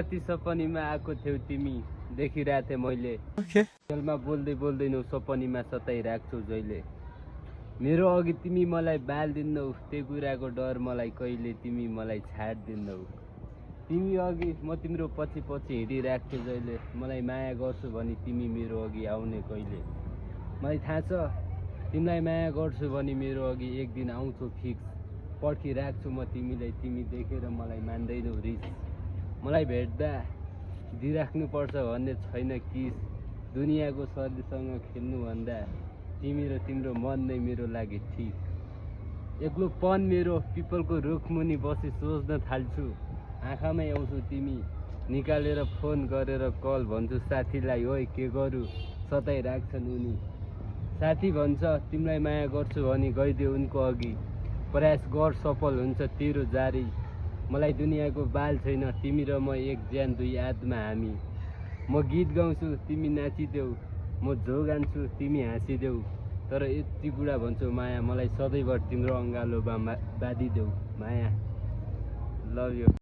राति सपनीमा आएको थियौ तिमी, देखिरहेको थिएँ मैले। खेलमा बोल्दै बोल्दैनौ, सपनीमा सताइराख्छौ जहिले। मेरो अघि तिमी मलाई बाल्दिन्नौ, त्यो कुराको डर मलाई कहिले तिमी मलाई छाड्दिन्नौ। तिमी अघि म तिम्रो पछि पछि हिँडिराख्छु जहिले। मलाई माया गर्छु भनी तिमी मेरो अघि आउने कहिले। मलाई थाहा छ तिमीलाई माया गर्छु भनी मेरो अघि एक दिन आउँछौ फिक्स। पर्खिराख्छु म तिमीलाई, तिमी देखेर मलाई मान्दैनौ रिस। मलाई भेट्दा दिइराख्नुपर्छ भन्ने छैन किस। दुनियाँको शरीरसँग खेल्नुभन्दा तिमी र तिम्रो मन नै मेरो लागि ठिक। एक्लोपन मेरो पिपलको रुखमुनि बसी सोच्न थाल्छु। आँखामै आउँछौ तिमी, निकालेर फोन गरेर कल भन्छु साथीलाई, ओइ के गरौँ सताइराख्छन् उनी। साथी भन्छ तिमीलाई माया गर्छु भनी गइदियो उनको अघि। प्रयास गर सफल हुन्छ तेरो जारी। मलाई दुनियाँको बाल छैन, तिमी र म एक ज्यान दुई आत्मा हामी। म गीत गाउँछु तिमी नाचिदेऊ, म झोग गान्छु तिमी हाँसिदेऊ। तर यति कुरा भन्छौ माया, मलाई सधैँभर तिम्रो अँगालोमा बाँधिदेऊ माया। Love you.